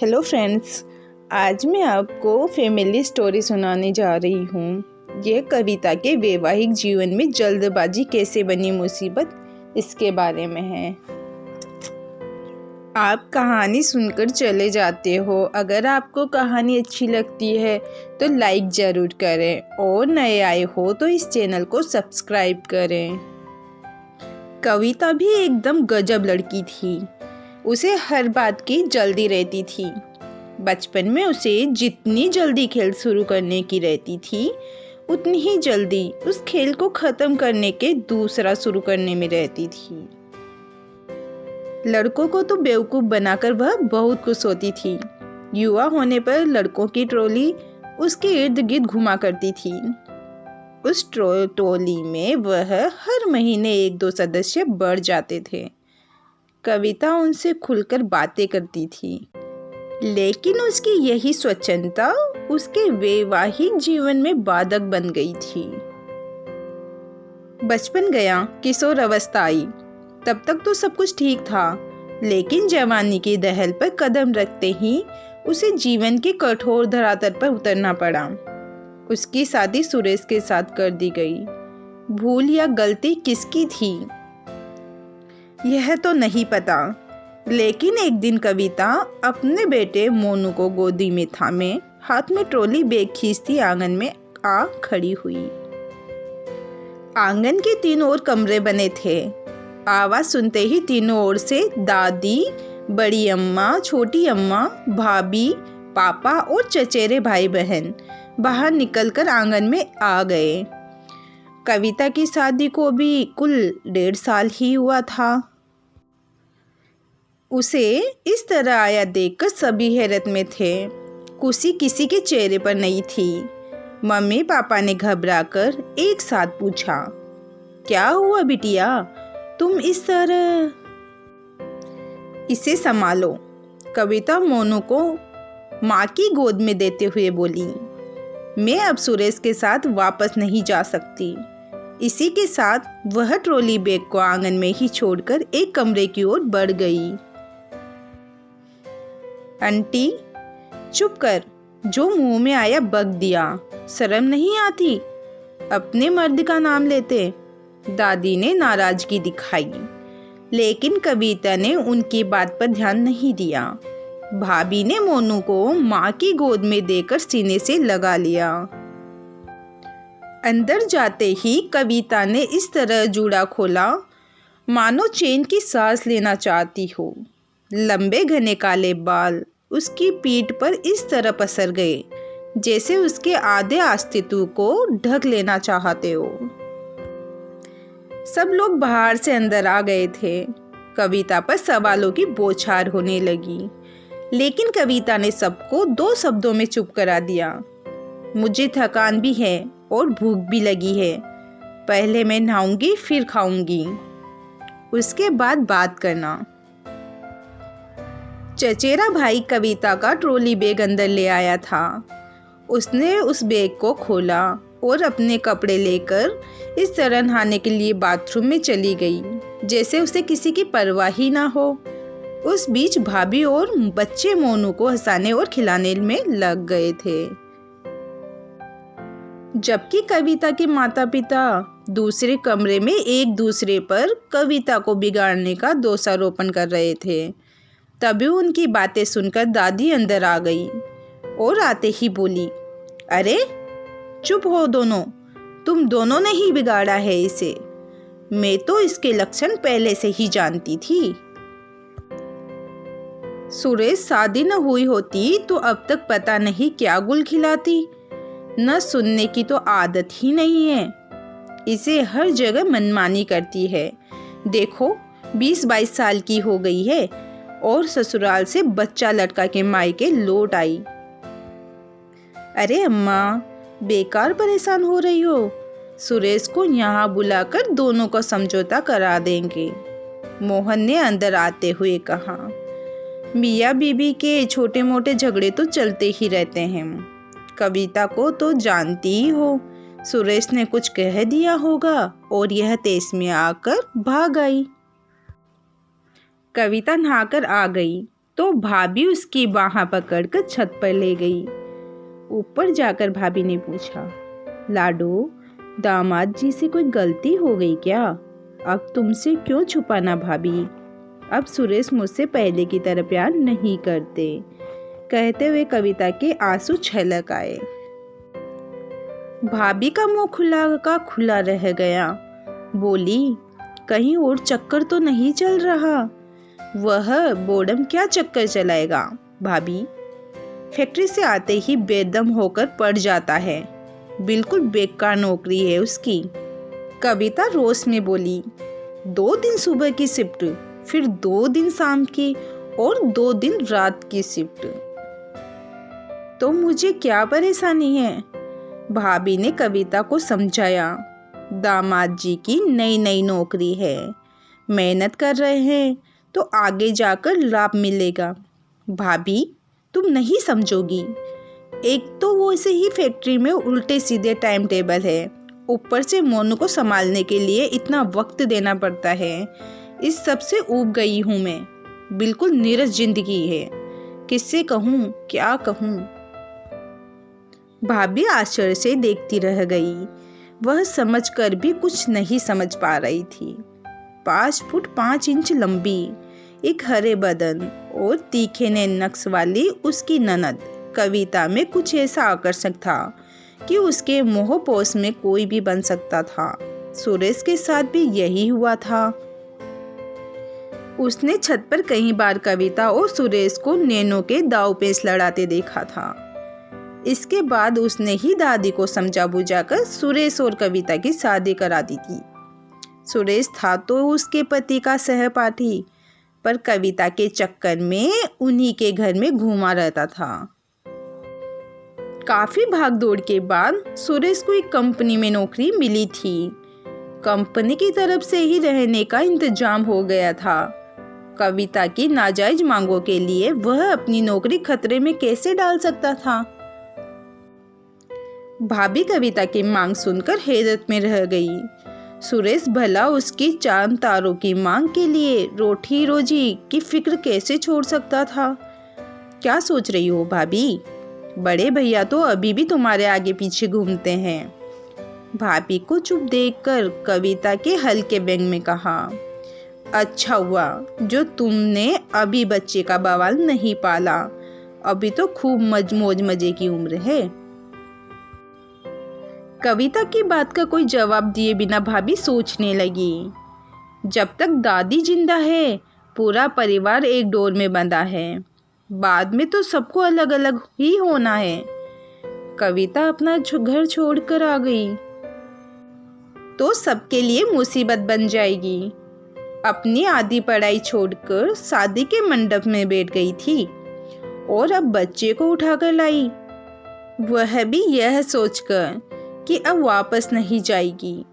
Hello friends, आज मैं आपको फैमिली स्टोरी सुनाने जा रही हूँ। यह कविता के वैवाहिक जीवन में जल्दबाजी कैसे बनी मुसीबत, इसके बारे में है। आप कहानी सुनकर चले जाते हो। अगर आपको कहानी अच्छी लगती है तो लाइक ज़रूर करें और नए आए हो तो इस चैनल को सब्सक्राइब करें। कविता भी एकदम गजब लड़की थी। उसे हर बात की जल्दी रहती थी। बचपन में उसे जितनी जल्दी खेल शुरू करने की रहती थी, उतनी ही जल्दी उस खेल को ख़त्म करने के दूसरा शुरू करने में रहती थी। लड़कों को तो बेवकूफ़ बनाकर वह बहुत खुश होती थी। युवा होने पर लड़कों की ट्रॉली उसके इर्द गिर्द घुमा करती थी। उस ट्रॉली में वह हर महीने 1-2 सदस्य बढ़ जाते थे। कविता उनसे खुलकर बातें करती थी, लेकिन उसकी यही स्वच्छंदता उसके वैवाहिक जीवन में बाधक बन गई थी। बचपन गया, किशोर अवस्था आई। तब तक तो सब कुछ ठीक था, लेकिन जवानी की दहल पर कदम रखते ही उसे जीवन के कठोर धरातल पर उतरना पड़ा। उसकी शादी सुरेश के साथ कर दी गई। भूल या गलती किसकी थी यह तो नहीं पता, लेकिन एक दिन कविता अपने बेटे मोनू को गोदी में थामे हाथ में ट्रॉली बैग खींचती आंगन में आ खड़ी हुई। आंगन के तीनों ओर कमरे बने थे। आवाज सुनते ही तीनों ओर से दादी, बड़ी अम्मा, छोटी अम्मा, भाभी, पापा और चचेरे भाई बहन बाहर निकलकर आंगन में आ गए। कविता की शादी को भी कुल 1.5 साल ही हुआ था। उसे इस तरह आया देखकर सभी हैरत में थे। खुशी किसी के चेहरे पर नहीं थी। मम्मी पापा ने घबराकर एक साथ पूछा, क्या हुआ बिटिया, तुम इस तरह? इसे संभालो। कविता मोनू को माँ की गोद में देते हुए बोली, मैं अब सुरेश के साथ वापस नहीं जा सकती। इसी के साथ वह ट्रॉली बैग को आंगन में ही छोड़कर एक कमरे की ओर बढ़ गई। आंटी चुप कर, जो मुंह में आया बक दिया, शर्म नहीं आती? अपने मर्द का नाम लेते। दादी ने नाराजगी दिखाई, लेकिन कविता ने उनकी बात पर ध्यान नहीं दिया। भाभी ने मोनू को माँ की गोद में देकर सीने से लगा लिया। अंदर जाते ही कविता ने इस तरह जूड़ा खोला मानो चैन की सांस लेना चाहती हो। लंबे घने काले बाल उसकी पीठ पर इस तरह पसर गए जैसे उसके आधे अस्तित्व को ढक लेना चाहते हो। सब लोग बाहर से अंदर आ गए थे। कविता पर सवालों की बौछार होने लगी, लेकिन कविता ने सबको 2 शब्दों में चुप करा दिया, मुझे थकान भी है और भूख भी लगी है। पहले मैं नहाऊंगी फिर खाऊंगी, उसके बाद बात करना। चचेरा भाई कविता का ट्रॉली बैग अंदर ले आया था। उसने उस बैग को खोला और अपने कपड़े लेकर इस तरह नहाने के लिए बाथरूम में चली गई जैसे उसे किसी की परवाह ही ना हो। उस बीच भाभी और बच्चे मोनू को हंसाने और खिलाने में लग गए थे, जबकि कविता के माता पिता दूसरे कमरे में एक दूसरे पर कविता को बिगाड़ने का दोषारोपण कर रहे थे। तभी उनकी बातें सुनकर दादी अंदर आ गई और आते ही बोली, अरे चुप हो दोनों, तुम दोनों ने ही बिगाड़ा है इसे। मैं तो इसके लक्षण पहले से ही जानती थी। सुरेश शादी न हुई होती तो अब तक पता नहीं क्या गुल खिलाती। न सुनने की तो आदत ही नहीं है। इसे हर जगह मनमानी करती है। देखो 20-22 साल की हो गई है और ससुराल से बच्चा लटका के मायके लौट आई। अरे अम्मा, बेकार परेशान हो रही हो। सुरेश को यहाँ बुलाकर दोनों का समझौता करा देंगे, मोहन ने अंदर आते हुए कहा। मियाँ बीबी के छोटे मोटे झगड़े तो चलते ही रहते हैं। कविता को तो जानती ही हो, सुरेश ने कुछ कह दिया होगा और यह तेज में आकर भाग आई। कविता नहाकर आ गई तो भाभी उसकी बाह पकड़कर छत पर ले गई। ऊपर जाकर भाभी ने पूछा, लाडो, दामाद जी से कोई गलती हो गई क्या? अब तुमसे क्यों छुपाना भाभी? अब सुरेश मुझसे पहले की तरह प्यार नहीं करते। कहते हुए कविता के आंसू छलक आए। भाभी का मुंह खुला का खुला रह गया। बोली, कहीं और चक्कर तो नहीं चल रहा? वह बोर्डम क्या चक्कर चलाएगा भाभी? फैक्ट्री से आते ही बेदम होकर पड़ जाता है। बिल्कुल बेकार नौकरी है उसकी। कविता रोष में बोली, 2 दिन सुबह की शिफ्ट, फिर 2 दिन शाम की और 2 दिन रात की शिफ्ट। तो मुझे क्या परेशानी है? भाभी ने कविता को समझाया। दामाद जी की नई नई नौकरी है, मेहनत कर रहे हैं तो आगे जाकर लाभ मिलेगा। भाभी, तुम नहीं समझोगी। एक तो वो ऐसे ही फैक्ट्री में उल्टे सीधे टाइम टेबल है, ऊपर से मोनू को संभालने के लिए इतना वक्त देना पड़ता है। इस सब से ऊब गई हूँ मैं। बिल्कुल नीरस जिंदगी है। किससे कहूँ, क्या कहूँ? भाभी आश्चर्य से देखती रह गई। वह समझकर भी कुछ नहीं समझ पा रही थी। 5 फुट 5 इंच लंबी, एक हरे बदन और तीखे नैन नक्श वाली उसकी ननद कविता में कुछ ऐसा आकर्षक था कि उसके मोहपोश में कोई भी बन सकता था। सुरेश के साथ भी यही हुआ था। उसने छत पर कई बार कविता और सुरेश को नैनों के दाव पेच लड़ाते देखा था। इसके बाद उसने ही दादी को समझा बुझाकर सुरेश और कविता की शादी करा दी थी। सुरेश था तो उसके पति का सहपाठी, पर कविता के चक्कर में उन्हीं के घर में घूमा रहता था। काफी भागदौड़ के बाद सुरेश को एक कंपनी में नौकरी मिली थी। कंपनी की तरफ से ही रहने का इंतजाम हो गया था। कविता की नाजायज मांगों के लिए वह अपनी नौकरी खतरे में कैसे डाल सकता था? भाभी कविता की मांग सुनकर हैरत में रह गई। सुरेश भला उसकी चांद तारों की मांग के लिए रोटी रोजी की फिक्र कैसे छोड़ सकता था? क्या सोच रही हो भाभी? बड़े भैया तो अभी भी तुम्हारे आगे पीछे घूमते हैं। भाभी को चुप देखकर कविता के हल्के व्यंग में कहा, अच्छा हुआ जो तुमने अभी बच्चे का बवाल नहीं पाला। अभी तो खूब मौज मजे की उम्र है। कविता की बात का कोई जवाब दिए बिना भाभी सोचने लगी। जब तक दादी जिंदा है पूरा परिवार एक डोर में बंधा है, बाद में तो सबको अलग अलग ही होना है। कविता अपना घर छोड़कर आ गई तो सबके लिए मुसीबत बन जाएगी। अपनी आधी पढ़ाई छोड़कर शादी के मंडप में बैठ गई थी और अब बच्चे को उठाकर लाई, वह भी यह सोचकर कि अब वापस नहीं जाएगी।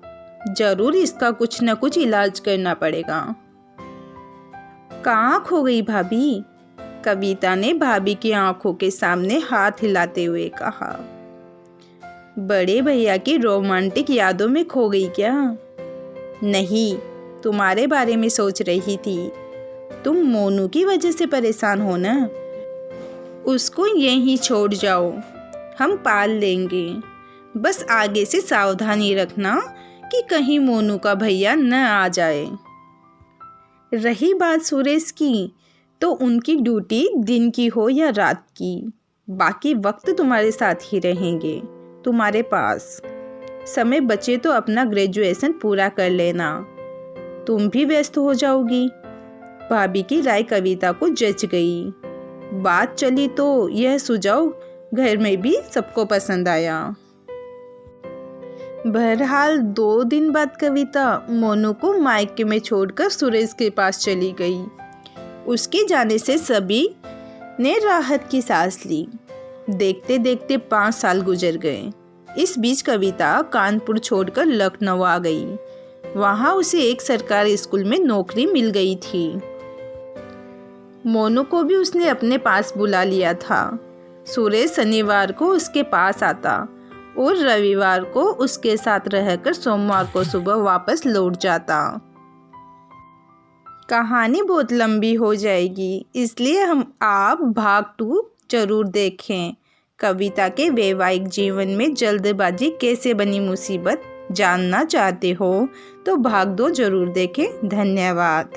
जरूर इसका कुछ न कुछ इलाज करना पड़ेगा। कहाँ खो गई भाभी? कविता ने भाभी की आंखों के सामने हाथ हिलाते हुए कहा। बड़े भैया की रोमांटिक यादों में खो गई क्या? नहीं, तुम्हारे बारे में सोच रही थी। तुम मोनू की वजह से परेशान हो ना? उसको यहीं छोड़ जाओ, हम पाल लेंगे। बस आगे से सावधानी रखना कि कहीं मोनू का भैया न आ जाए। रही बात सुरेश की, तो उनकी ड्यूटी दिन की हो या रात की, बाकी वक्त तुम्हारे साथ ही रहेंगे, तुम्हारे पास। समय बचे तो अपना ग्रेजुएशन पूरा कर लेना, तुम भी व्यस्त हो जाओगी। भाभी की राय कविता को जच गई। बात चली तो यह सुझाव घर में भी सबको पसंद आया। बहरहाल 2 दिन बाद कविता मोनू को मायके में छोड़कर सुरेश के पास चली गई। उसके जाने से सभी ने राहत की सांस ली। देखते देखते 5 साल गुजर गए। इस बीच कविता कानपुर छोड़कर लखनऊ आ गई। वहाँ उसे एक सरकारी स्कूल में नौकरी मिल गई थी। मोनू को भी उसने अपने पास बुला लिया था। सुरेश शनिवार को उसके पास आता और रविवार को उसके साथ रहकर सोमवार को सुबह वापस लौट जाता। कहानी बहुत लंबी हो जाएगी, इसलिए आप भाग 2 जरूर देखें। कविता के वैवाहिक जीवन में जल्दबाजी कैसे बनी मुसीबत जानना चाहते हो तो भाग 2 जरूर देखें। धन्यवाद।